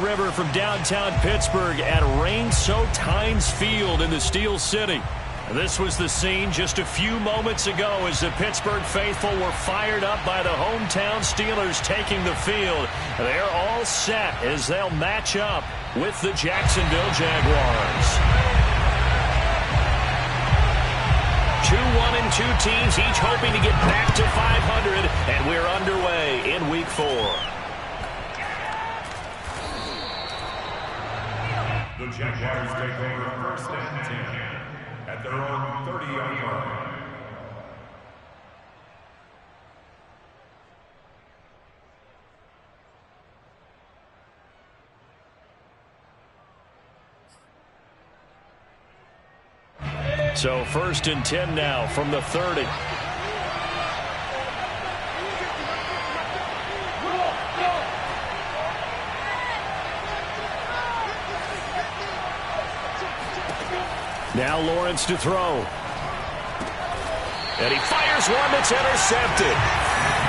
River from downtown Pittsburgh at rain-soaked Heinz Field in the Steel City. This was the scene just a few moments ago as the Pittsburgh faithful were fired up by the hometown Steelers taking the field. They're all set as they'll match up with the Jacksonville Jaguars. 2-1-2 teams, each hoping to get back to 500, and we're underway in Week 4. The Jaguars take over first and 10 at their own 30-yard line. So first and 10 now from the 30. Now Lawrence to throw. And he fires one that's intercepted.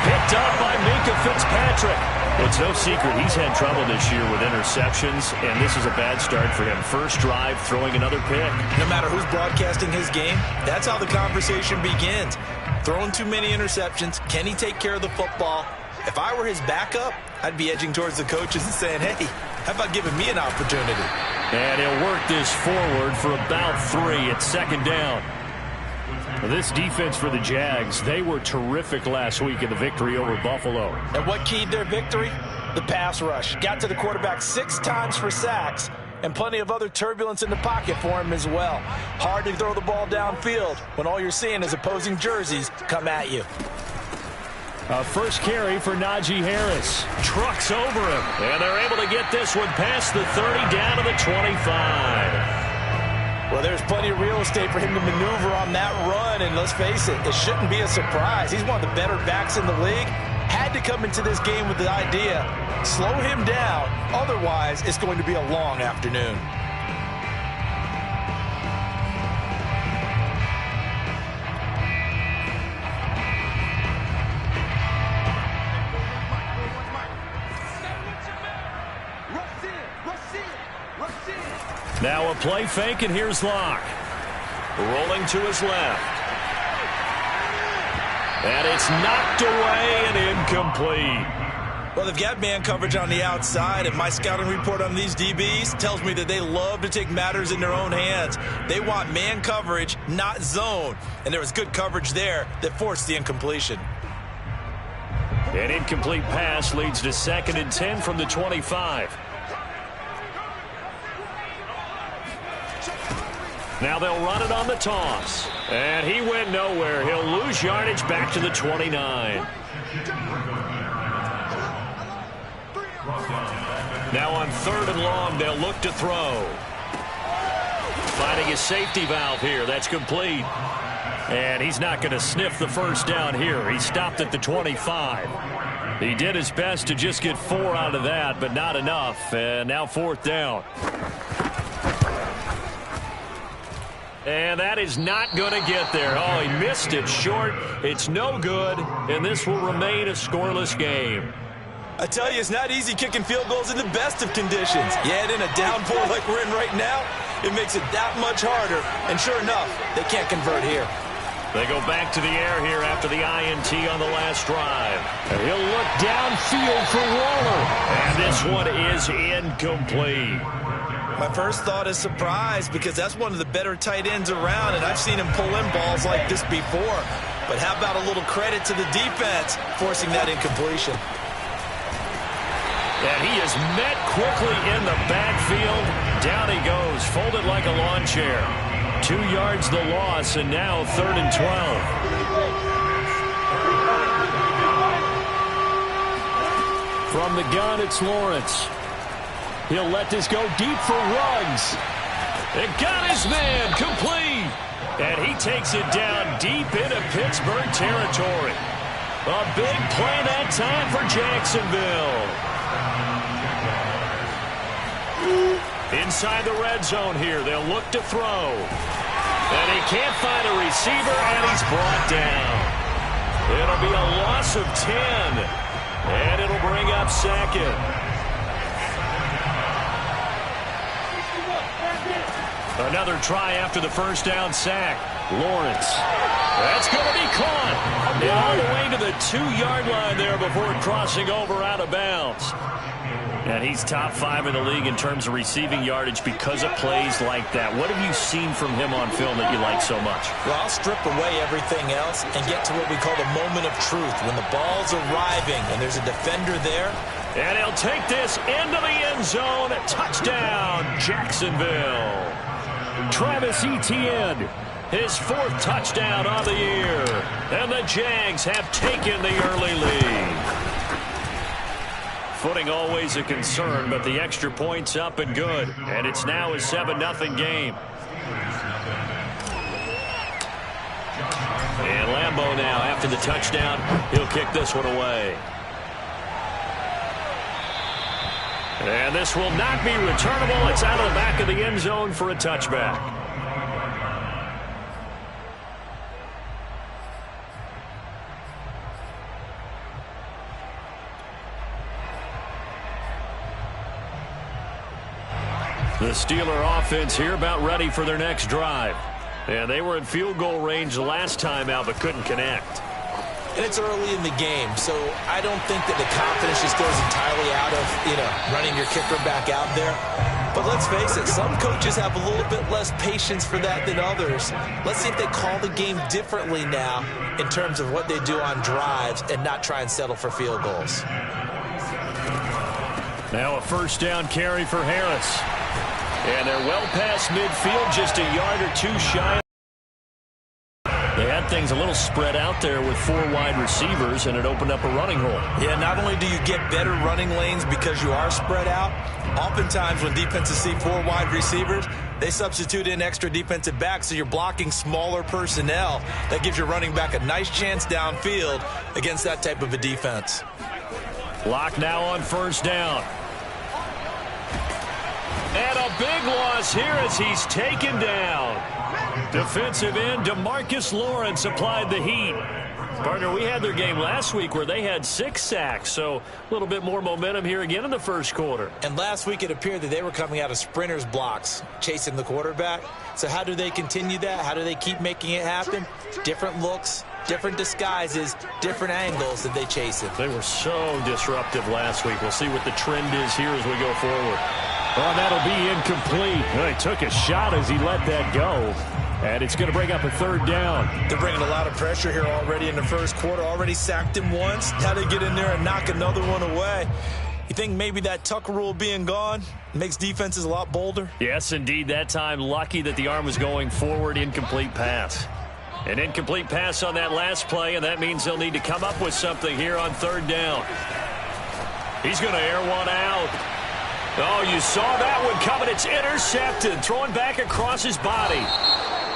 Picked up by Minkah Fitzpatrick. It's no secret he's had trouble this year with interceptions, and this is a bad start for him. First drive, throwing another pick. No matter who's broadcasting his game, that's how the conversation begins. Throwing too many interceptions. Can he take care of the football? If I were his backup, I'd be edging towards the coaches and saying, hey, how about giving me an opportunity? And he'll work this forward for about 3 at second down. This defense for the Jags, they were terrific last week in the victory over Buffalo. And what keyed their victory? The pass rush. Got to the quarterback 6 times for sacks, and plenty of other turbulence in the pocket for him as well. Hard to throw the ball downfield when all you're seeing is opposing jerseys come at you. First carry for Najee Harris. Trucks over him. And they're able to get this one past the 30 down to the 25. Well, there's plenty of real estate for him to maneuver on that run. And let's face it, it shouldn't be a surprise. He's one of the better backs in the league. Had to come into this game with the idea, slow him down. Otherwise, it's going to be a long afternoon. Now a play fake, and here's Locke. Rolling to his left. And it's knocked away and incomplete. Well, they've got man coverage on the outside, and my scouting report on these DBs tells me that they love to take matters in their own hands. They want man coverage, not zone. And there was good coverage there that forced the incompletion. An incomplete pass leads to second and 10 from the 25. Now they'll run it on the toss. And he went nowhere. He'll lose yardage back to the 29. Now on 3rd and long, they'll look to throw. Finding his safety valve here. That's complete. And he's not going to sniff the first down here. He stopped at the 25. He did his best to just get 4 out of that, but not enough. And now 4th down. And that is not going to get there. Oh, he missed it short. It's no good, and this will remain a scoreless game. I tell you, it's not easy kicking field goals in the best of conditions. Yet in a downpour like we're in right now, it makes it that much harder. And sure enough, they can't convert here. They go back to the air here after the INT on the last drive. And he'll look downfield for Waller. And this one is incomplete. My first thought is surprise, because that's one of the better tight ends around, and I've seen him pull in balls like this before. But how about a little credit to the defense forcing that incompletion? And he is met quickly in the backfield. Down he goes, folded like a lawn chair. 2 yards the loss, and now 3rd and 12. From the gun, it's Lawrence. He'll let this go deep for Ruggs. It got his man complete. And he takes it down deep into Pittsburgh territory. A big play that time for Jacksonville. Inside the red zone here, they'll look to throw. And he can't find a receiver, and he's brought down. It'll be a loss of 10. And it'll bring up second. Another try after the first down sack. Lawrence. That's going to be caught. And all the way to the 2-yard line there before crossing over out of bounds. And he's top 5 in the league in terms of receiving yardage because of plays like that. What have you seen from him on film that you like so much? Well, I'll strip away everything else and get to what we call the moment of truth. When the ball's arriving and there's a defender there. And he'll take this into the end zone. Touchdown, Jacksonville. Travis Etienne, his 4th touchdown on the year. And the Jags have taken the early lead. Footing always a concern, but the extra point's up and good. And it's now a 7-0 game. And Lambeau now, after the touchdown, he'll kick this one away. And this will not be returnable. It's out of the back of the end zone for a touchback. The Steeler offense here about ready for their next drive. And they were in field goal range the last time out, but couldn't connect. And it's early in the game, so I don't think that the confidence just goes entirely out of, running your kicker back out there. But let's face it, some coaches have a little bit less patience for that than others. Let's see if they call the game differently now in terms of what they do on drives and not try and settle for field goals. Now a first down carry for Harris. And they're well past midfield, just a yard or 2 shy. They had things a little spread out there with 4 wide receivers, and it opened up a running hole. Yeah, not only do you get better running lanes because you are spread out, oftentimes when defenses see 4 wide receivers, they substitute in extra defensive backs, so you're blocking smaller personnel. That gives your running back a nice chance downfield against that type of a defense. Lock now on first down. And a big loss here as he's taken down. Defensive end DeMarcus Lawrence applied the heat. Partner, we had their game last week where they had 6 sacks, so a little bit more momentum here again in the first quarter. And last week it appeared that they were coming out of sprinters blocks, chasing the quarterback. So how do they continue that? How do they keep making it happen? Different looks, different disguises, different angles that they chase it. They were so disruptive last week. We'll see what the trend is here as we go forward. Oh, that'll be incomplete. Well, he took a shot as he let that go. And it's going to bring up a 3rd down. They're bringing a lot of pressure here already in the first quarter. Already sacked him once. Now they get in there and knock another one away. You think maybe that Tucker rule being gone makes defenses a lot bolder? Yes, indeed. That time, lucky that the arm was going forward. Incomplete pass. An incomplete pass on that last play, and that means they'll need to come up with something here on 3rd down. He's going to air one out. Oh, you saw that one coming. It's intercepted. Throwing back across his body.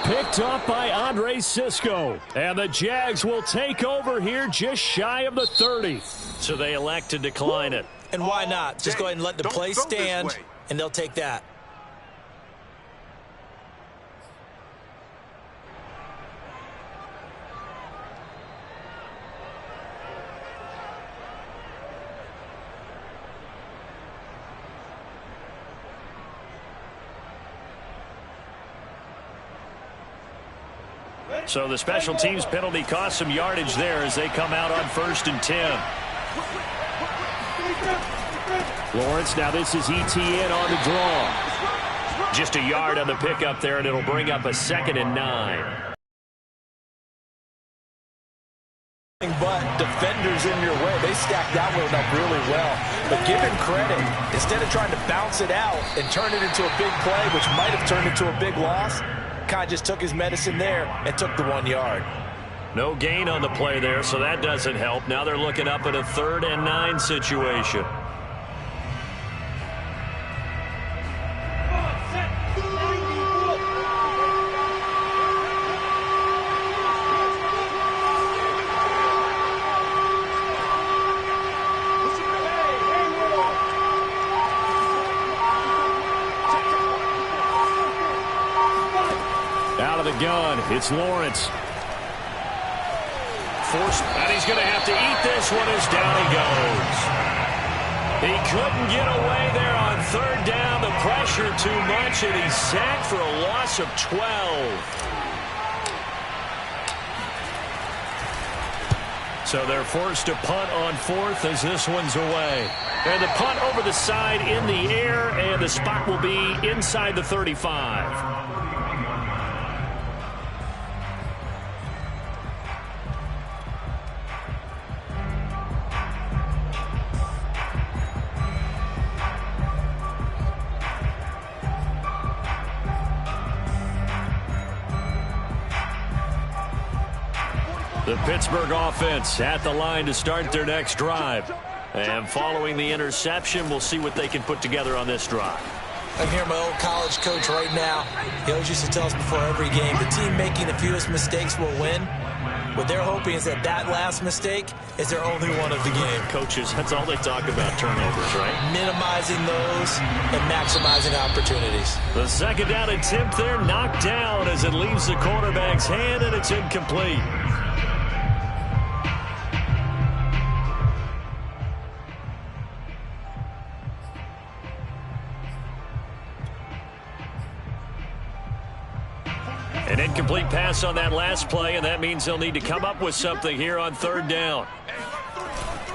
Picked up by Andre Cisco. And the Jags will take over here just shy of the 30. So they elect to decline it. And why not? Just go ahead and let the play stand, and they'll take that. So the special teams penalty cost some yardage there as they come out on 1st and 10. Lawrence, now this is Etienne on the draw. Just a yard on the pickup there, and it'll bring up a 2nd and 9. But defenders in your way, they stacked that one up really well. But give him credit. Instead of trying to bounce it out and turn it into a big play, which might have turned into a big loss, kind of just took his medicine there and took the 1 yard. No gain on the play there, so that doesn't help. Now they're looking up at a 3rd and 9 situation. Out of the gun, it's Lawrence. Forced, and he's going to have to eat this one as down he goes. He couldn't get away there on 3rd down. The pressure pressure too much, and he's sacked for a loss of 12. So they're forced to punt on fourth as this one's away. And the punt over the side in the air, and the spot will be inside the 35. The Pittsburgh offense at the line to start their next drive. And following the interception, we'll see what they can put together on this drive. I'm here, my old college coach right now. He always used to tell us before every game, the team making the fewest mistakes will win. What they're hoping is that that last mistake is their only one of the game. Coaches, that's all they talk about, turnovers, right? Minimizing those and maximizing opportunities. The second down attempt there knocked down as it leaves the quarterback's hand, and it's incomplete. An incomplete pass on that last play, and that means they'll need to come up with something here on third down.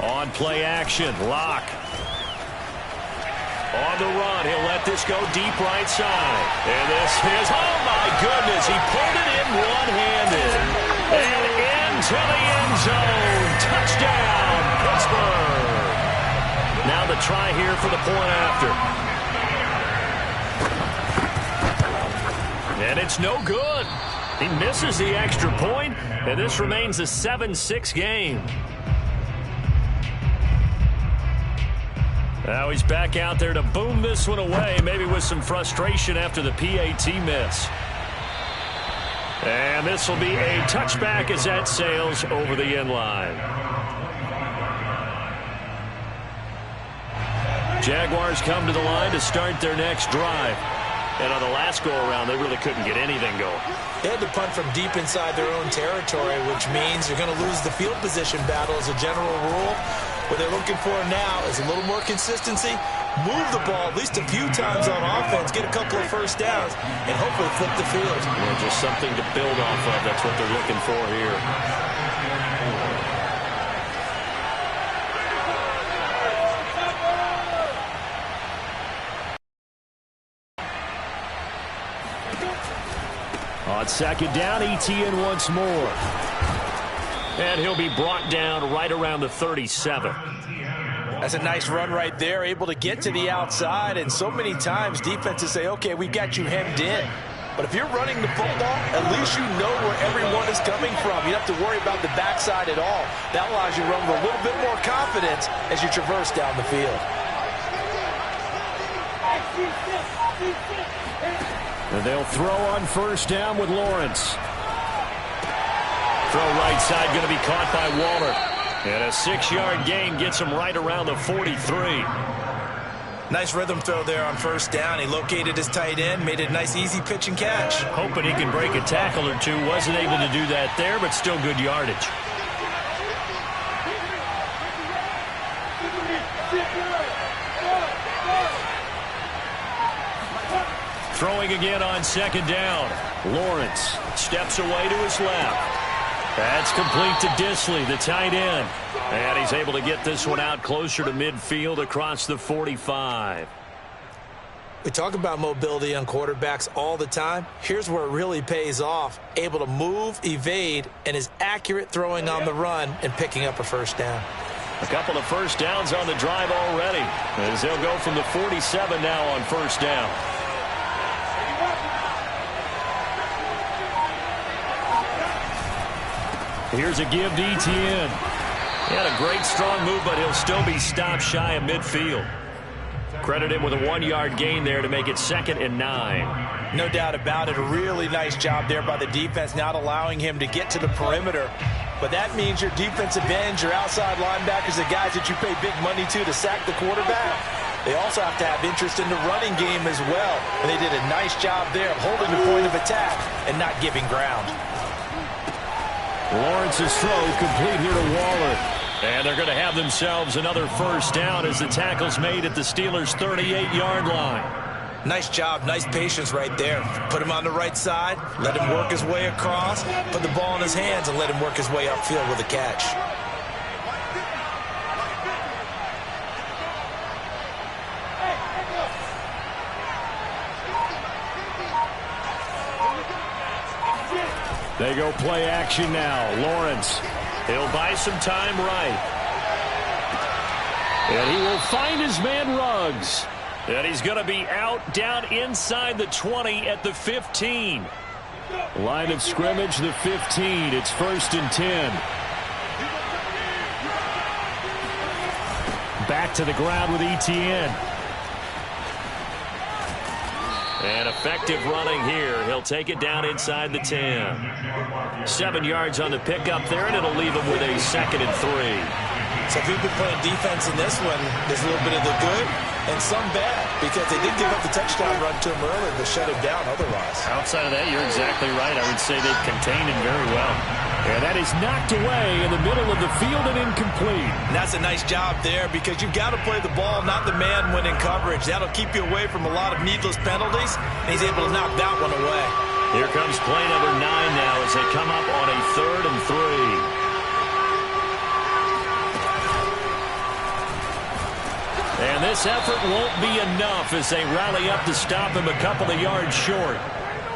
On play action, Locke. On the run, he'll let this go deep right side. And this is, oh my goodness, he pulled it in one-handed. And into the end zone. Touchdown, Pittsburgh. Now the try here for the point after. And it's no good. He misses the extra point, and this remains a 7-6 game. Now he's back out there to boom this one away, maybe with some frustration after the PAT miss. And this will be a touchback as that sails over the end line. Jaguars come to the line to start their next drive. And on the last go-around, they really couldn't get anything going. They had to punt from deep inside their own territory, which means you're going to lose the field position battle as a general rule. What they're looking for now is a little more consistency, move the ball at least a few times on offense, get a couple of first downs, and hopefully flip the field. Yeah, just something to build off of. That's what they're looking for here. On second down, Etienne once more. And he'll be brought down right around the 37. That's a nice run right there, able to get to the outside. And so many times defenses say, okay, we got you hemmed in. But if you're running the football, at least you know where everyone is coming from. You don't have to worry about the backside at all. That allows you to run with a little bit more confidence as you traverse down the field. And they'll throw on first down with Lawrence. Throw right side going to be caught by Waller. And a 6-yard gain gets him right around the 43. Nice rhythm throw there on first down. He located his tight end, made it a nice easy pitch and catch. Hoping he can break a tackle or two. Wasn't able to do that there, but still good yardage. Throwing again on second down. Lawrence steps away to his left. That's complete to Disley, the tight end. And he's able to get this one out closer to midfield across the 45. We talk about mobility on quarterbacks all the time. Here's where it really pays off. Able to move, evade, and is accurate throwing on the run and picking up a first down. A couple of first downs on the drive already, as they'll go from the 47 now on first down. Here's a give to Etienne. He had a great strong move, but he'll still be stopped shy of midfield. Credit him with a 1-yard gain there to make it 2nd and 9. No doubt about it. A really nice job there by the defense, not allowing him to get to the perimeter. But that means your defensive ends, your outside linebackers, the guys that you pay big money to sack the quarterback. They also have to have interest in the running game as well. And they did a nice job there of holding the point of attack and not giving ground. Lawrence's throw complete here to Waller. And they're going to have themselves another first down as the tackle's made at the Steelers' 38-yard line. Nice job, nice patience right there. Put him on the right side, let him work his way across, put the ball in his hands and let him work his way upfield with a catch. They go play action now. Lawrence, he'll buy some time right. And he will find his man Ruggs. And he's going to be out down inside the 20 at the 15. Line of scrimmage, the 15. It's 1st and 10. Back to the ground with Etienne. And effective running here. He'll take it down inside the 10. 7 yards on the pickup there, and it'll leave him with a 2nd and 3. So if you've been playing defense in this one, there's a little bit of the good and some bad, because they did give up the touchdown run to him earlier, but shut him down otherwise. Outside of that, you're exactly right. I would say they've contained him very well. And that is knocked away in the middle of the field and incomplete. And that's a nice job there, because you've got to play the ball, not the man when in coverage. That'll keep you away from a lot of needless penalties, and he's able to knock that one away. Here comes play number 9 now as they come up on a 3rd and 3. And this effort won't be enough as they rally up to stop him a couple of yards short.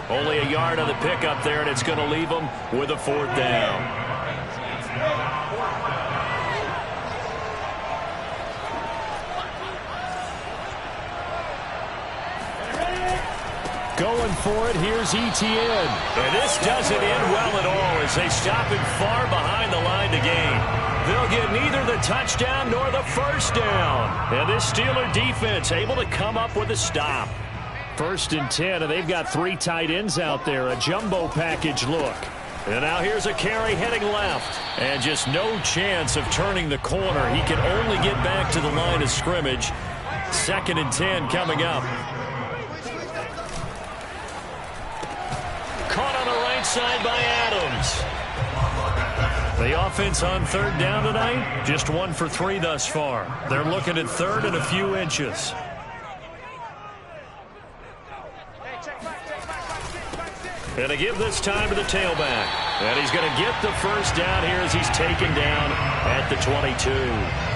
Only a yard on the pickup there, and it's going to leave him with a 4th down. Going for it, here's Etienne. And this doesn't end well at all as they stop him far behind the line to gain. They'll get neither the touchdown nor the 1st down. And this Steeler defense able to come up with a stop. 1st and 10, and they've got 3 tight ends out there. A jumbo package look. And now here's a carry heading left. And just no chance of turning the corner. He can only get back to the line of scrimmage. 2nd and 10 coming up. Caught on the right side by Adams. The offense on 3rd down tonight, just 1 for 3 thus far. They're looking at 3rd and a few inches. And a give this time to the tailback. And he's going to get the 1st down here as he's taken down at the 22.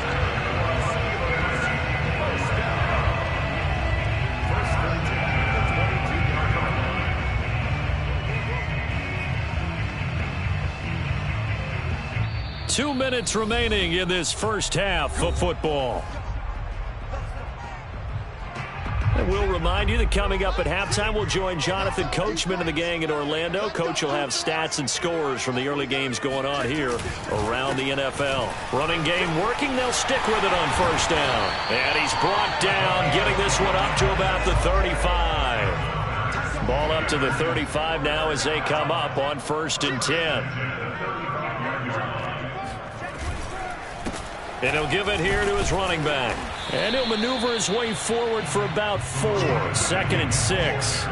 2 minutes remaining in this first half of football. And we'll remind you that coming up at halftime, we'll join Jonathan Coachman and the gang in Orlando. Coach will have stats and scores from the early games going on here around the NFL. Running game working. They'll stick with it on 1st down. And he's brought down, getting this one up to about the 35. Ball up to the 35 now as they come up on 1st and 10. And he'll give it here to his running back. And he'll maneuver his way forward for about 4. 2nd and 6.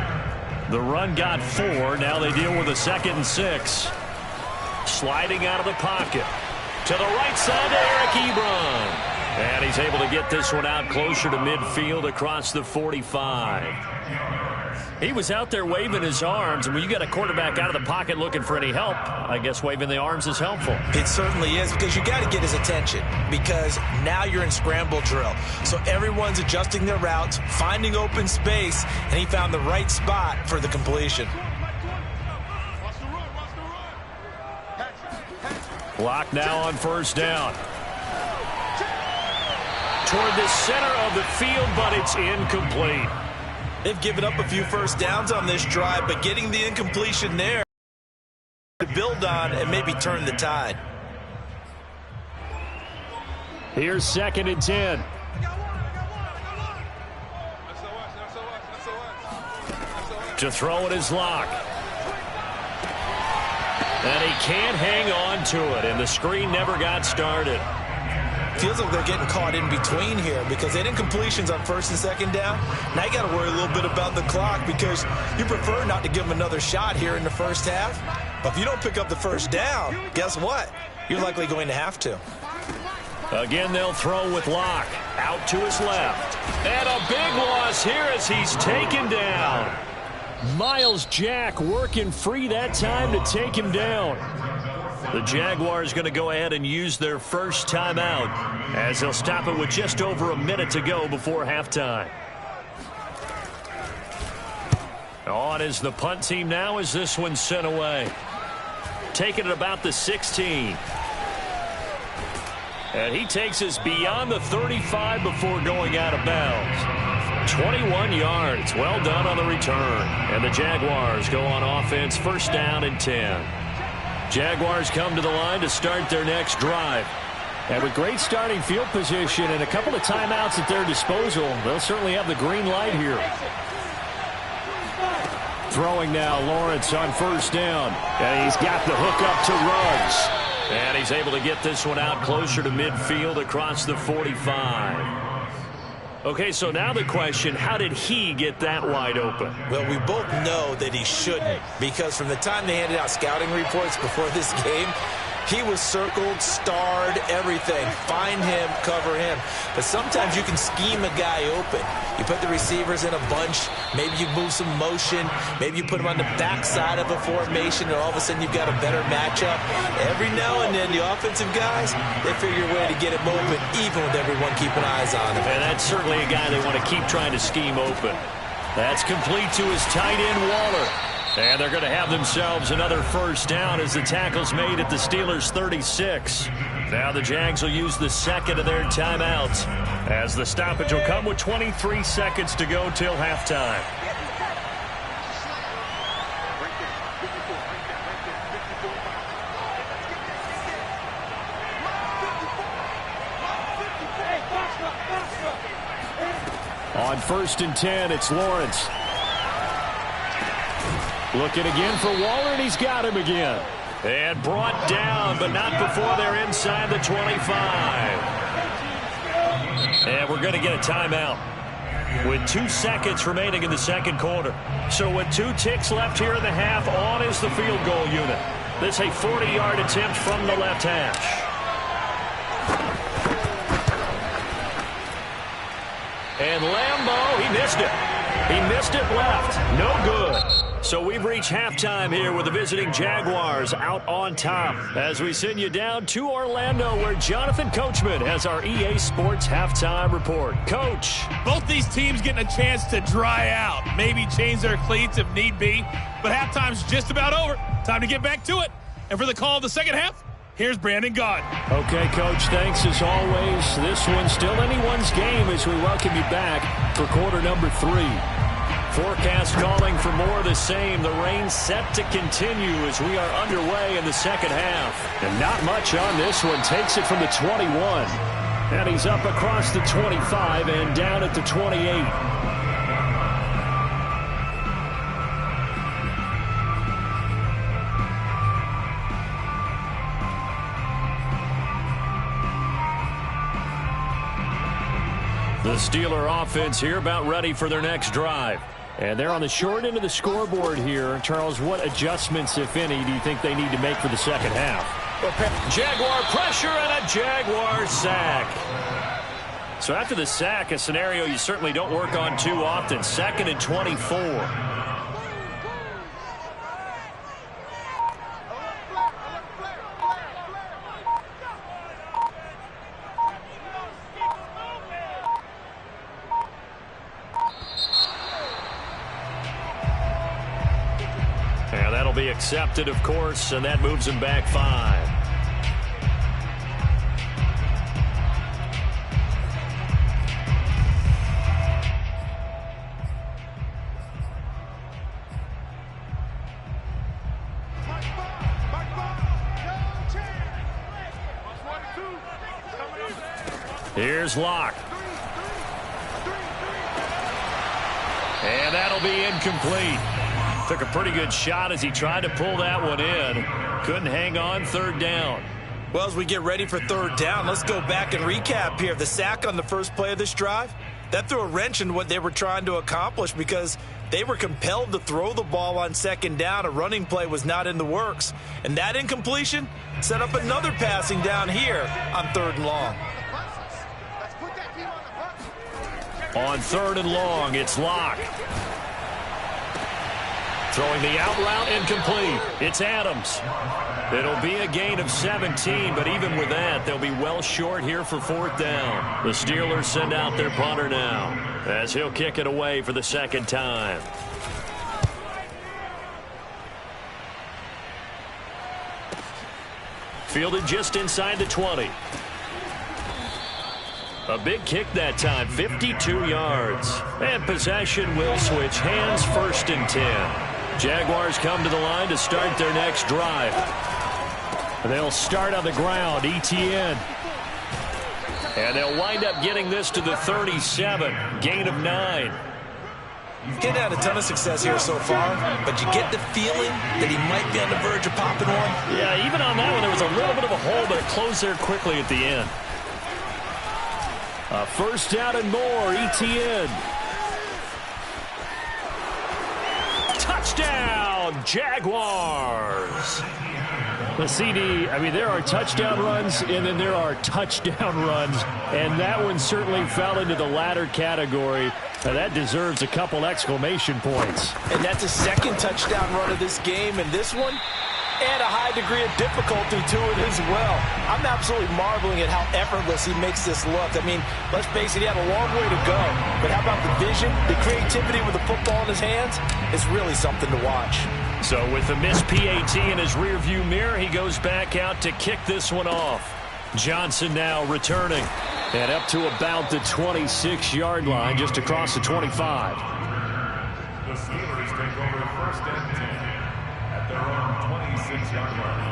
The run got 4. Now they deal with a 2nd and 6. Sliding out of the pocket. To the right side to Eric Ebron. And he's able to get this one out closer to midfield across the 45. He was out there waving his arms, and when you got a quarterback out of the pocket looking for any help, I guess waving the arms is helpful. It certainly is, because you got to get his attention, because now you're in scramble drill. So everyone's adjusting their routes, finding open space, and he found the right spot for the completion. Clock now on 1st down. Toward the center of the field, but it's incomplete. They've given up a few 1st downs on this drive, but getting the incompletion there to build on and maybe turn the tide. Here's 2nd and 10. To throw it is Locke. And he can't hang on to it, and the screen never got started. Feels like they're getting caught in between here, because they didn't completions on 1st and 2nd down. Now you got to worry a little bit about the clock, because you prefer not to give them another shot here in the 1st half. But if you don't pick up the 1st down, guess what? You're likely going to have to. Again, they'll throw with Locke. Out to his left. And a big loss here as he's taken down. Miles Jack working free that time to take him down. The Jaguars going to go ahead and use their first timeout as they'll stop it with just over a minute to go before halftime. On is the punt team now as this one's sent away. Taking it about the 16. And he takes us beyond the 35 before going out of bounds. 21 yards. Well done on the return. And the Jaguars go on offense, first down and 10. Jaguars come to the line to start their next drive. And with great starting field position and a couple of timeouts at their disposal, they'll certainly have the green light here. Throwing now, Lawrence on first down. And he's got the hook up to Ruggs. And he's able to get this one out closer to midfield across the 45. Okay, so now the question, how did he get that wide open? Well, we both know that he shouldn't, because from the time they handed out scouting reports before this game, he was circled, starred, everything. Find him, cover him. But sometimes you can scheme a guy open. You put the receivers in a bunch. Maybe you move some motion. Maybe you put him on the backside of a formation, and all of a sudden you've got a better matchup. Every now and then, the offensive guys, they figure a way to get him open, even with everyone keeping eyes on him. And that's certainly a guy they want to keep trying to scheme open. That's complete to his tight end, Waller. And they're going to have themselves another first down as the tackle's made at the Steelers' 36. Now the Jags will use the second of their timeouts as the stoppage will come with 23 seconds to go till halftime. On first and 10, it's Lawrence. Looking again for Waller, and he's got him again. And brought down, but not before they're inside the 25. And we're going to get a timeout with 2 seconds remaining in the second quarter. So with 2 ticks left here in the half, on is the field goal unit. This a 40-yard attempt from the left hash. And Lambeau, he missed it. He missed it left. No good. So we've reached halftime here with the visiting Jaguars out on top as we send you down to Orlando where Jonathan Coachman has our EA Sports halftime report. Coach. Both these teams getting a chance to dry out, maybe change their cleats if need be, but halftime's just about over. Time to get back to it. And for the call of the second half, here's Brandon Gaudin. Okay, Coach, thanks as always. This one's still anyone's game as we welcome you back for quarter number 3. Forecast calling for more of the same. The rain set to continue as we are underway in the second half. And not much on this one. Takes it from the 21. And he's up across the 25 and down at the 28. The Steeler offense here about ready for their next drive. And they're on the short end of the scoreboard here. Charles, what adjustments, if any, do you think they need to make for the second half? Jaguar pressure and a Jaguar sack. So after the sack, a scenario you certainly don't work on too often. 2nd and 24. And that'll be accepted, of course, and that moves him back 5. Here's Locke. And that'll be incomplete. Took a pretty good shot as he tried to pull that one in. Couldn't hang on. 3rd down. Well, as we get ready for 3rd down, let's go back and recap here. The sack on the first play of this drive, that threw a wrench in what they were trying to accomplish because they were compelled to throw the ball on 2nd down. A running play was not in the works. And that incompletion set up another passing down here on 3rd and long. On 3rd and long, it's Locke. Throwing the out route, incomplete. It's Adams. It'll be a gain of 17, but even with that, they'll be well short here for 4th down. The Steelers send out their punter now, as he'll kick it away for the 2nd time. Fielded just inside the 20. A big kick that time, 52 yards. And possession will switch hands, 1st and 10. Jaguars come to the line to start their next drive. They'll start on the ground, ETN. And they'll wind up getting this to the 37, gain of 9. Getting had a ton of success here so far, but you get the feeling that he might be on the verge of popping one. Yeah, even on that one, there was a little bit of a hole, but it closed there quickly at the end. A 1st down and more, ETN. Touchdown, Jaguars. The CD, I mean, there are touchdown runs, and then there are touchdown runs, and that one certainly fell into the latter category. Now, that deserves a couple exclamation points. And that's a 2nd touchdown run of this game, and this one, and a high degree of difficulty to it as well. I'm absolutely marveling at how effortless he makes this look. I mean, let's face it, he had a long way to go. But how about the vision, the creativity with the football in his hands? It's really something to watch. So with the missed PAT in his rearview mirror, he goes back out to kick this one off. Johnson now returning. And up to about the 26-yard line, just across the 25. The Steelers take over 1st and 10 at their own 26-yard line.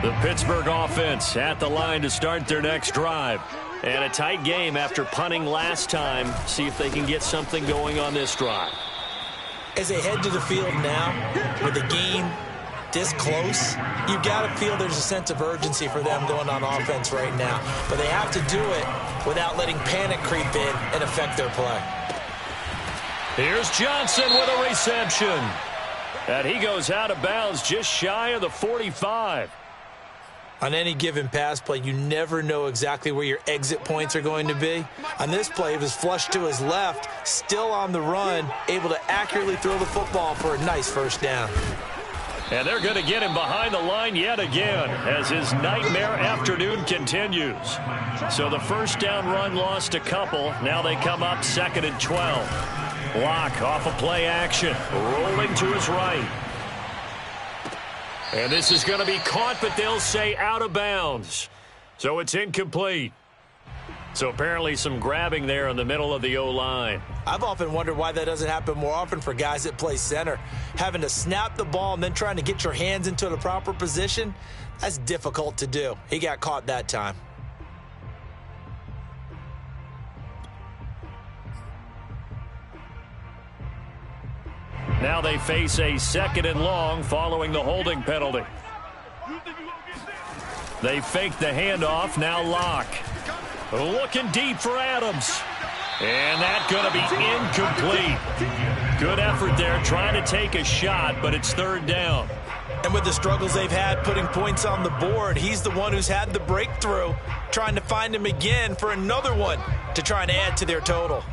The Pittsburgh offense at the line to start their next drive. And a tight game after punting last time. See if they can get something going on this drive. As they head to the field now, with the game this close, you've got to feel there's a sense of urgency for them going on offense right now. But they have to do it without letting panic creep in and affect their play. Here's Johnson with a reception. And he goes out of bounds just shy of the 45. On any given pass play, you never know exactly where your exit points are going to be. On this play, it was flushed to his left, still on the run, able to accurately throw the football for a nice 1st down. And they're going to get him behind the line yet again as his nightmare afternoon continues. So the 1st down run lost a couple. Now they come up 2nd and 12. Locke off of play action, rolling to his right. And this is going to be caught, but they'll say out of bounds. So it's incomplete. So apparently some grabbing there in the middle of the O-line. I've often wondered why that doesn't happen more often for guys that play center. Having to snap the ball and then trying to get your hands into the proper position, that's difficult to do. He got caught that time. Now they face a 2nd and long following the holding penalty. They fake the handoff. Now Locke. Looking deep for Adams. And that's going to be incomplete. Good effort there trying to take a shot, but it's 3rd down. And with the struggles they've had putting points on the board, he's the one who's had the breakthrough, trying to find him again for another one to try and add to their total.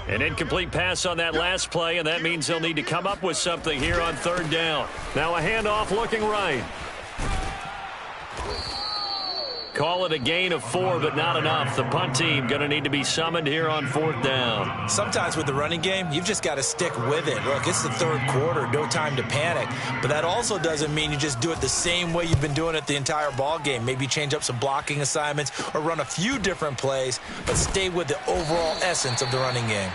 An incomplete pass on that last play, and that means they'll need to come up with something here on 3rd down. Now a handoff looking right. Call it a gain of 4, but not enough. The punt team going to need to be summoned here on 4th down. Sometimes with the running game, you've just got to stick with it. Look, it's the 3rd quarter, no time to panic. But that also doesn't mean you just do it the same way you've been doing it the entire ball game. Maybe change up some blocking assignments or run a few different plays, but stay with the overall essence of the running game.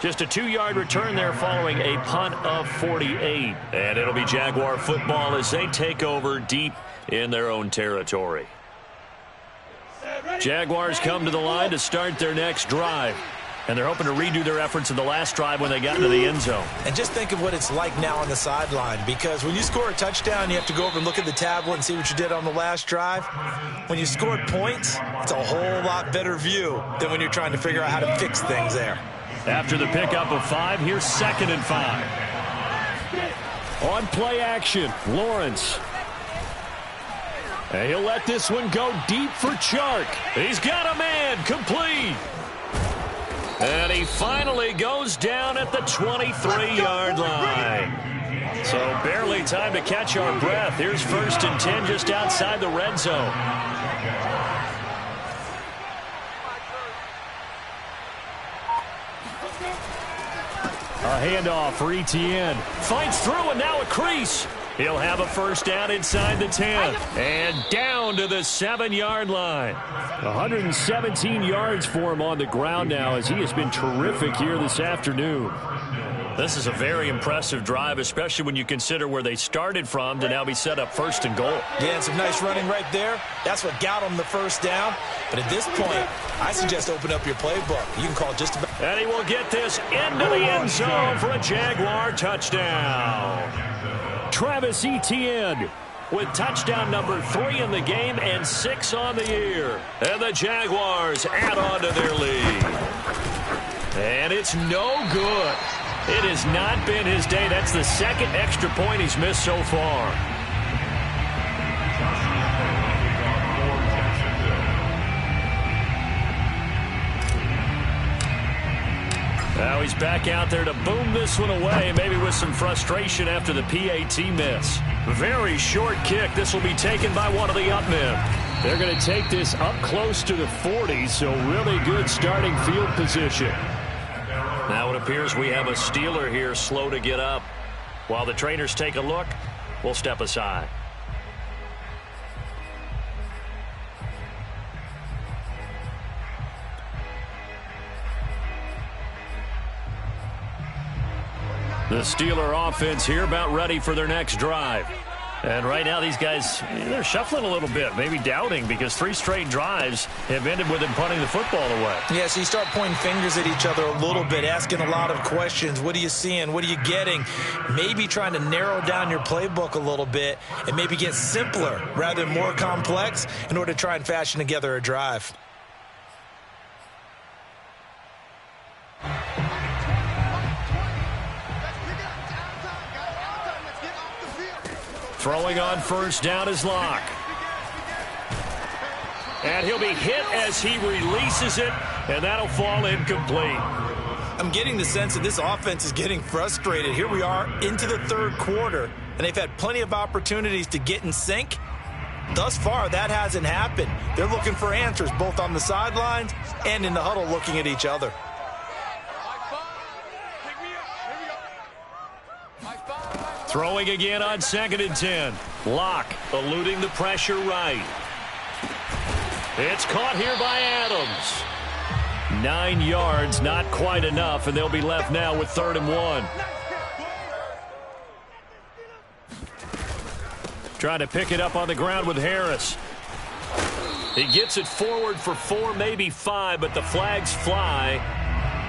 Just a 2-yard return there following a punt of 48. And it'll be Jaguar football as they take over deep in their own territory. Jaguars come to the line to start their next drive. And they're hoping to redo their efforts in the last drive when they got into the end zone. And just think of what it's like now on the sideline, because when you score a touchdown, you have to go over and look at the tablet and see what you did on the last drive. When you scored points, it's a whole lot better view than when you're trying to figure out how to fix things there. After the pickup of 5, here's 2nd and 5. On play action, Lawrence. And he'll let this one go deep for Chark. He's got a man, complete. And he finally goes down at the 23-yard line. So barely time to catch our breath. Here's 1st and 10 just outside the red zone. A handoff for Etienne. Fights through and now a crease. He'll have a 1st down inside the 10. And down to the 7-yard line. 117 yards for him on the ground now as he has been terrific here this afternoon. This is a very impressive drive, especially when you consider where they started from to now be set up 1st and goal. Yeah, and some nice running right there. That's what got him the 1st down. But at this point, I suggest open up your playbook. You can call just about. And he will get this into the end zone for a Jaguar touchdown. Travis Etienne with touchdown number 3 in the game and 6 on the year. And the Jaguars add on to their lead. And it's no good. It has not been his day. That's the 2nd extra point he's missed so far. Now he's back out there to boom this one away, maybe with some frustration after the PAT miss. Very short kick. This will be taken by one of the up men. They're going to take this up close to the 40, so really good starting field position. Now it appears we have a Steeler here slow to get up. While the trainers take a look, we'll step aside. The Steeler offense here about ready for their next drive. And right now these guys, they're shuffling a little bit, maybe doubting, because 3 straight drives have ended with them punting the football away. Yeah, so you start pointing fingers at each other a little bit, asking a lot of questions. What are you seeing? What are you getting? Maybe trying to narrow down your playbook a little bit and maybe get simpler rather than more complex in order to try and fashion together a drive. Throwing on 1st down is Locke. And he'll be hit as he releases it, and that'll fall incomplete. I'm getting the sense that this offense is getting frustrated. Here we are into the 3rd quarter, and they've had plenty of opportunities to get in sync. Thus far, that hasn't happened. They're looking for answers both on the sidelines and in the huddle looking at each other. Throwing again on 2nd and 10. Locke eluding the pressure right. It's caught here by Adams. 9 yards, not quite enough, and they'll be left now with 3rd and 1. Trying to pick it up on the ground with Harris. He gets it forward for 4, maybe 5, but the flags fly,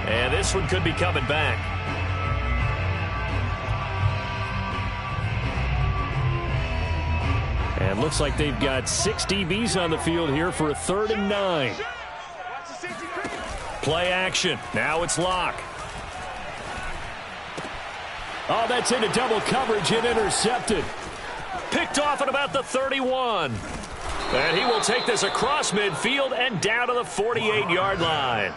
and this one could be coming back. And looks like they've got 6 DBs on the field here for a 3rd and 9. Play action. Now it's Locke. Oh, that's into double coverage and intercepted. Picked off at about the 31. And he will take this across midfield and down to the 48-yard line.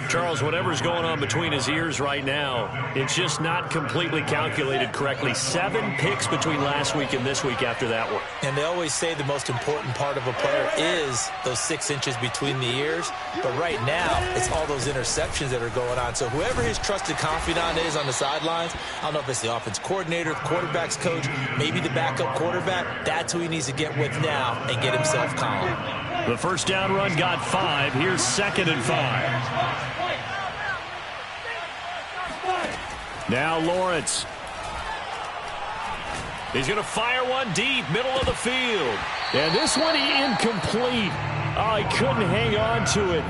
Charles, whatever's going on between his ears right now, it's just not completely calculated correctly. 7 picks between last week and this week after that one. And they always say the most important part of a player is those 6 inches between the ears. But right now, it's all those interceptions that are going on. So whoever his trusted confidant is on the sidelines, I don't know if it's the offense coordinator, quarterback's coach, maybe the backup quarterback, that's who he needs to get with now and get himself calm. The 1st down run got 5. Here's 2nd and 5. Now Lawrence. He's going to fire one deep, middle of the field. And this one incomplete. Oh, he couldn't hang on to it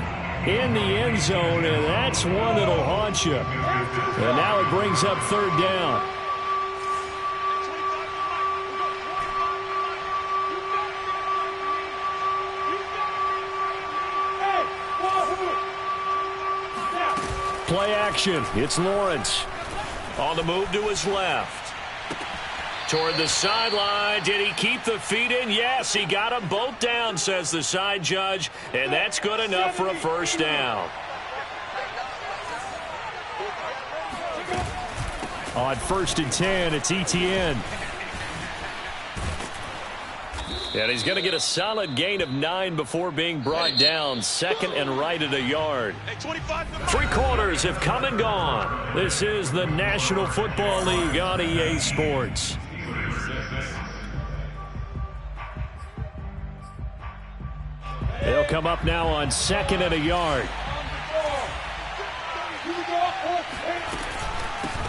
in the end zone, and that's one that'll haunt you. And now it brings up 3rd down. Play action. It's Lawrence. On the move to his left. toward the sideline. Did he keep the feet in? Yes, he got them both down, says the side judge, and that's good enough for a first down. On 1st and 10, it's ETN. And he's going to get a solid gain of 9 before being brought down. Second and right at a yard. 3 quarters have come and gone. This is the National Football League on EA Sports. They'll come up now on 2nd and a yard.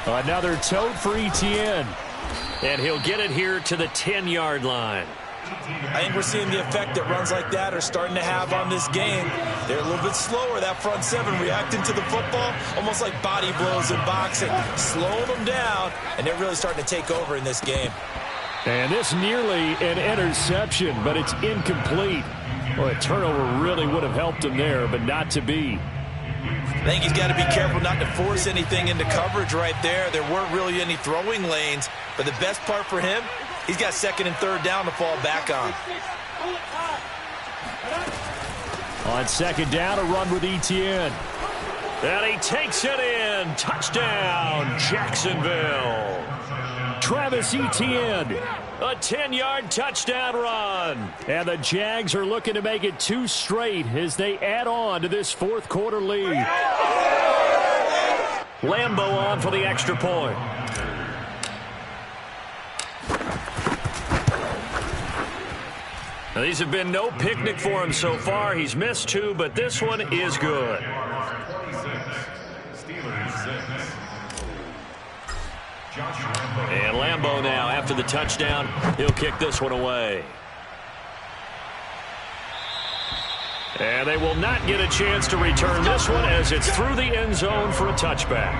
Another tote for ETN. And he'll get it here to the 10-yard line. I think we're seeing the effect that runs like that are starting to have on this game. They're a little bit slower, that front 7, reacting to the football, almost like body blows in boxing, slowing them down, and they're really starting to take over in this game. And this nearly an interception, but it's incomplete. Well, a turnover really would have helped him there, but not to be. I think he's got to be careful not to force anything into coverage right there. There weren't really any throwing lanes, but the best part for him, he's got 2nd and 3rd down to fall back on. On 2nd down, a run with ETN. And he takes it in. Touchdown, Jacksonville. Travis Etienne. A 10-yard touchdown run. And the Jags are looking to make it 2 straight as they add on to this 4th quarter lead. Lambeau on for the extra point. Now, these have been no picnic for him so far. He's missed 2, but this one is good. And Lambeau now, after the touchdown, he'll kick this one away. And they will not get a chance to return this one as it's through the end zone for a touchback.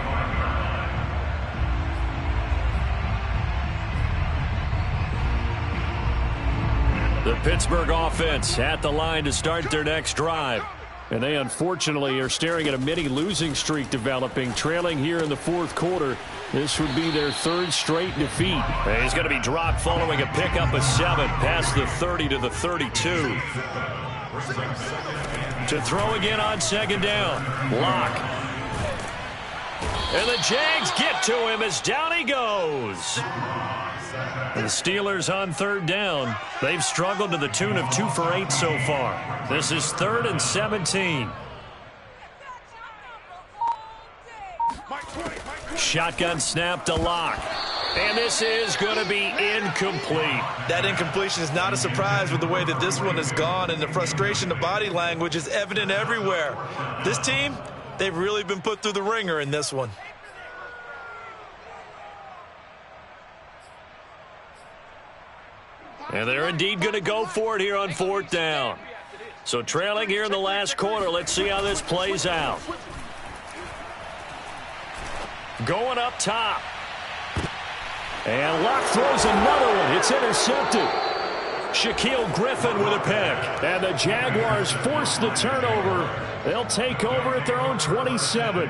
The Pittsburgh offense at the line to start their next drive. And they unfortunately are staring at a mini losing streak developing, trailing here in the 4th quarter. This would be their 3rd straight defeat. And he's going to be dropped following a pickup of 7 past the 30 to the 32. To throw again on 2nd down. Lock. And the Jags get to him as down he goes. The Steelers on 3rd down. They've struggled to the tune of 2 for 8 so far. This is 3rd and 17. Shotgun snap to Lock. And this is going to be incomplete. That incompletion is not a surprise with the way that this one has gone, and the frustration, the body language is evident everywhere. This team, they've really been put through the ringer in this one. And they're indeed going to go for it here on 4th down. So trailing here in the last quarter, let's see how this plays out. Going up top. And Locke throws another one. It's intercepted. Shaquille Griffin with a pick. And the Jaguars force the turnover. They'll take over at their own 27.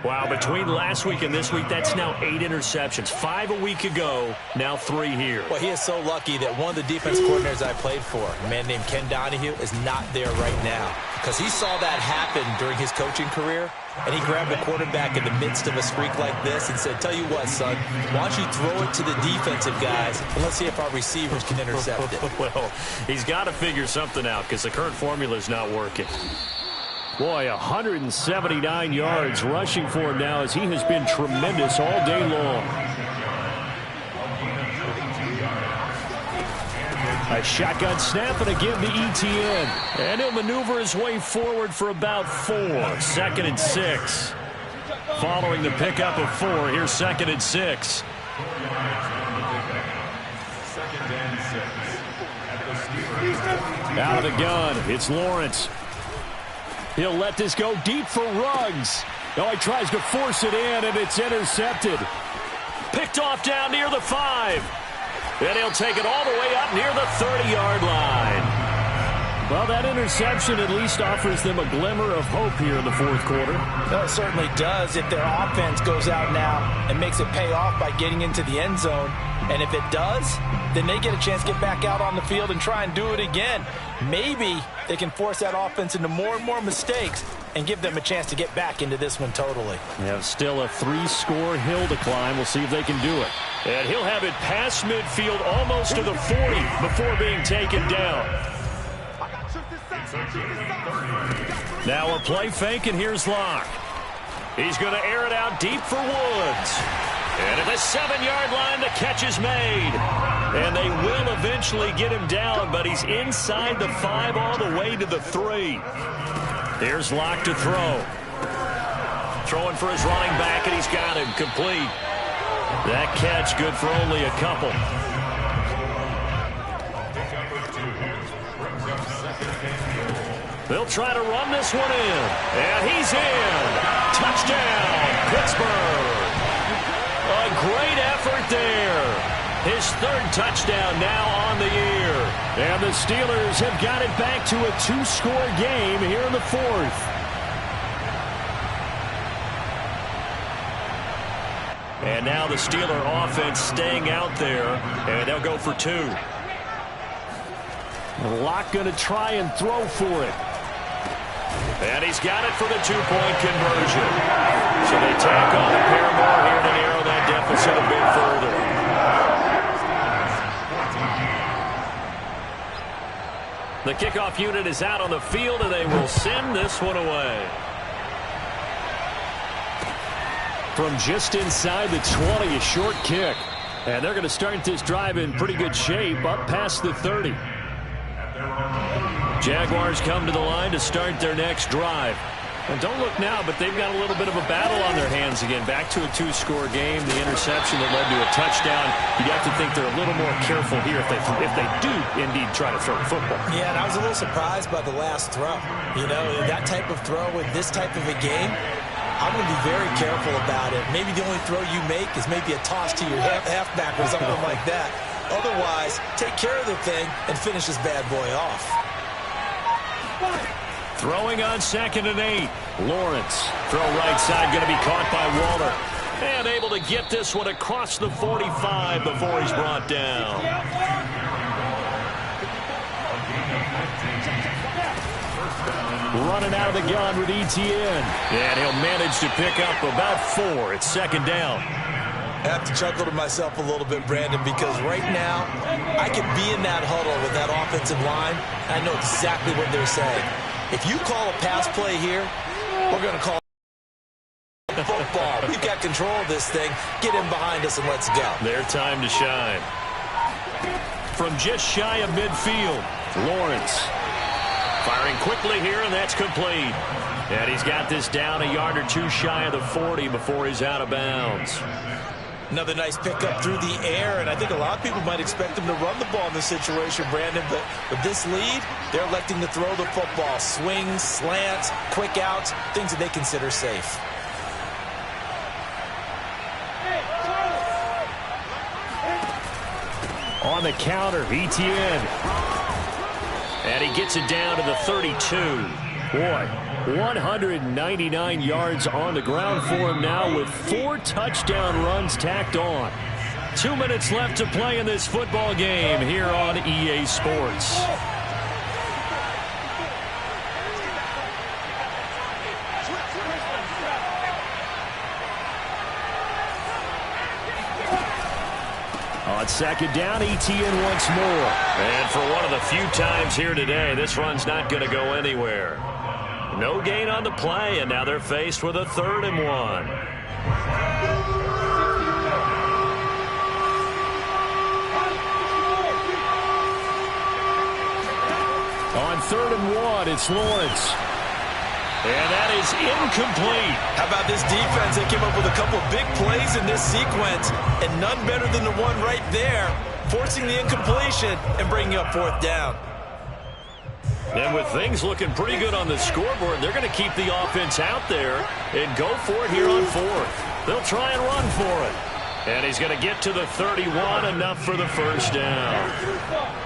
Wow, between last week and this week, that's now 8 interceptions. 5 a week ago, now 3 here. Well, he is so lucky that one of the defense coordinators I played for, a man named Ken Donahue, is not there right now. Because he saw that happen during his coaching career, and he grabbed the quarterback in the midst of a streak like this and said, tell you what, son, why don't you throw it to the defensive guys, and let's see if our receivers can intercept it. Well, he's got to figure something out because the current formula is not working. Boy, 179 yards rushing for him now as he has been tremendous all day long. A shotgun snap and again to ETN. And he'll maneuver his way forward for about 4. 2nd and 6. Following the pickup of 4, here's 2nd and 6. Out of the gun, it's Lawrence. He'll let this go deep for Ruggs. No, he tries to force it in, and it's intercepted. Picked off down near the 5. And he'll take it all the way up near the 30-yard line. Well, that interception at least offers them a glimmer of hope here in the fourth quarter. Well, it certainly does if their offense goes out now and makes it pay off by getting into the end zone. And if it does, then they get a chance to get back out on the field and try and do it again. Maybe they can force that offense into more and more mistakes and give them a chance to get back into this one totally. Yeah, still a 3-score hill to climb. We'll see if they can do it. And he'll have it past midfield almost to the 40 before being taken down. Now a play fake, and here's Locke. He's going to air it out deep for Woods. And at the 7-yard line, the catch is made. And they will eventually get him down, but he's inside the 5 all the way to the 3. Here's Locke to throw. Throwing for his running back, and he's got him complete. That catch good for only a couple. They'll try to run this one in. And he's in. Touchdown, Pittsburgh. A great effort there. His 3rd touchdown now on the year. And the Steelers have got it back to a 2-score game here in the 4th. And now the Steeler offense staying out there, and they'll go for 2. Locke going to try and throw for it. And he's got it for the 2-point conversion. So they tack on a pair more here to narrow that deficit a bit further. The kickoff unit is out on the field, and they will send this one away. From just inside the 20, a short kick. And they're going to start this drive in pretty good shape, up past the 30. Jaguars come to the line to start their next drive. And don't look now, but they've got a little bit of a battle on their hands again. Back to a 2-score game. The interception that led to a touchdown. You'd have to think they're a little more careful here if they do indeed try to throw the football. Yeah, and I was a little surprised by the last throw. You know, that type of throw in this type of a game, I'm going to be very careful about it. Maybe the only throw you make is maybe a toss to your halfback or something like that. Otherwise, take care of the thing and finish this bad boy off. Throwing on 2nd and 8. Lawrence. Throw right side, going to be caught by Waller. And able to get this one across the 45 before he's brought down. Running out of the gun with ETN. And he'll manage to pick up about 4. It's 2nd down. I have to chuckle to myself a little bit, Brandon, because right now I could be in that huddle with that offensive line. I know exactly what they're saying. If you call a pass play here, we're going to call football. We've got control of this thing. Get in behind us and let's go. Their time to shine. From just shy of midfield, Lawrence. Firing quickly here, and that's complete. And he's got this down a yard or 2 shy of the 40 before he's out of bounds. Another nice pickup through the air, and I think a lot of people might expect him to run the ball in this situation, Brandon, but with this lead, they're electing to throw the football. Swings, slants, quick outs, things that they consider safe. On the counter, ETN. And he gets it down to the 32. Boy, 199 yards on the ground for him now with 4 touchdown runs tacked on. 2 minutes left to play in this football game here on EA Sports. On 2nd down, ETN once more. And for one of the few times here today, this run's not going to go anywhere. No gain on the play, and now they're faced with a 3rd and 1. On 3rd and 1, it's Lawrence. And that is incomplete. How about this defense? They came up with a couple of big plays in this sequence, and none better than the one right there, forcing the incompletion and bringing up 4th down. And with things looking pretty good on the scoreboard, they're going to keep the offense out there and go for it here on 4th. They'll try and run for it. And he's going to get to the 31, enough for the first down.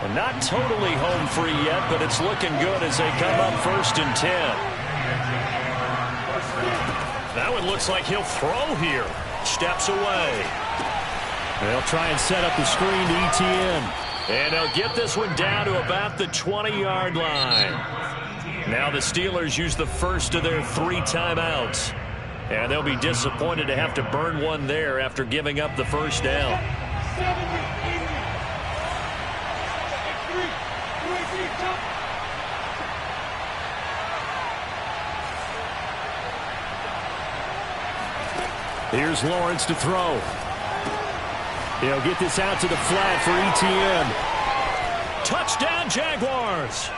And not totally home free yet, but it's looking good as they come up 1st and 10. That one looks like he'll throw here. Steps away. They'll try and set up the screen to ETN. And they'll get this one down to about the 20-yard line. Now the Steelers use the first of their 3 timeouts. And they'll be disappointed to have to burn one there after giving up the first down. Here's Lawrence to throw. He'll get this out to the flat for ETN. Touchdown, Jaguars.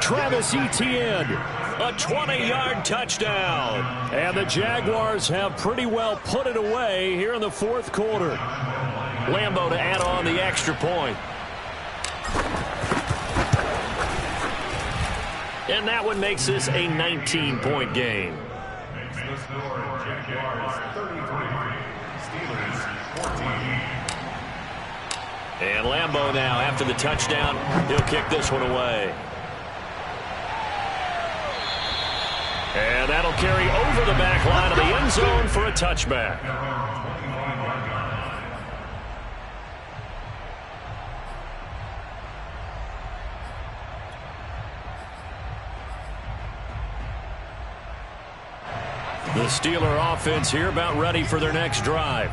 Travis Etienne, a 20-yard touchdown. And the Jaguars have pretty well put it away here in the 4th quarter. Lambeau to add on the extra point. And that one makes this a 19-point game. Makes the score Jaguars 33, Steelers 14. And Lambeau now, after the touchdown, he'll kick this one away. And that'll carry over the back line of the end zone for a touchback. The Steeler offense here about ready for their next drive.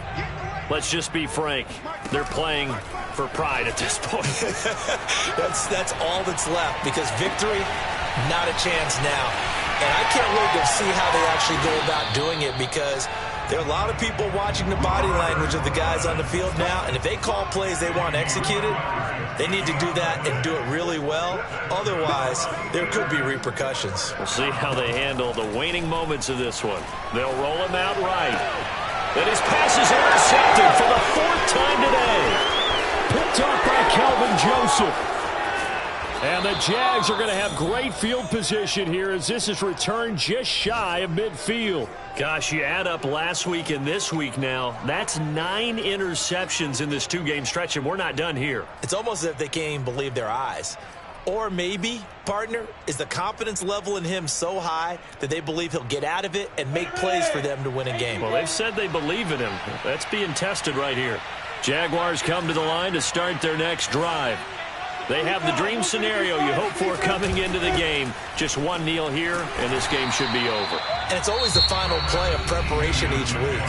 Let's just be frank. They're playing for pride at this point. That's all that's left, because victory, not a chance now. And I can't wait to see how they actually go about doing it, because there are a lot of people watching the body language of the guys on the field now, and if they call plays they want executed, they need to do that and do it really well. Otherwise, there could be repercussions. We'll see how they handle the waning moments of this one. They'll roll him out right. And his pass is intercepted for the 4th time today. Picked off by Kelvin Joseph. And the Jags are going to have great field position here as this is returned just shy of midfield. Gosh, you add up last week and this week now, that's 9 interceptions in this 2-game stretch, and we're not done here. It's almost as if they can't even believe their eyes. Or maybe, partner, is the confidence level in him so high that they believe he'll get out of it and make plays for them to win a game. Well, they've said they believe in him. That's being tested right here. Jaguars come to the line to start their next drive. They have the dream scenario you hope for coming into the game. Just one kneel here, and this game should be over. And it's always the final play of preparation each week.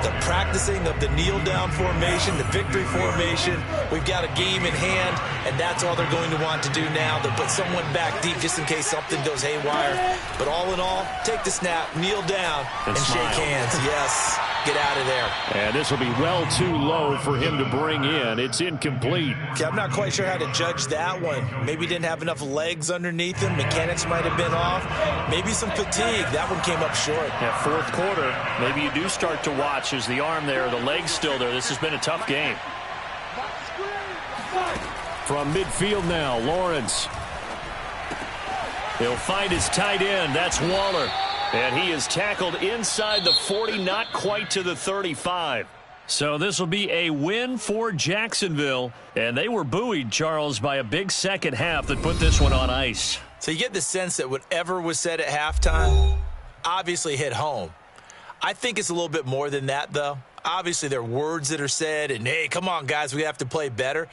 The practicing of the kneel-down formation, the victory formation. We've got a game in hand, and that's all they're going to want to do now. They'll put someone back deep just in case something goes haywire. But all in all, take the snap, kneel down, and shake hands. Yes. Get out of there. And this will be well too low for him to bring in. It's incomplete. Okay, I'm not quite sure how to judge that one. Maybe he didn't have enough legs underneath him. Mechanics might have been off. Maybe some fatigue. That one came up short. Yeah, 4th quarter, maybe you do start to watch as the arm there, the leg's still there. This has been a tough game. From midfield now, Lawrence. He'll find his tight end. That's Waller. And he is tackled inside the 40, not quite to the 35. So this will be a win for Jacksonville. And they were buoyed, Charles, by a big second half that put this one on ice. So you get the sense that whatever was said at halftime obviously hit home. I think it's a little bit more than that, though. Obviously, there are words that are said, and, hey, come on, guys, we have to play better.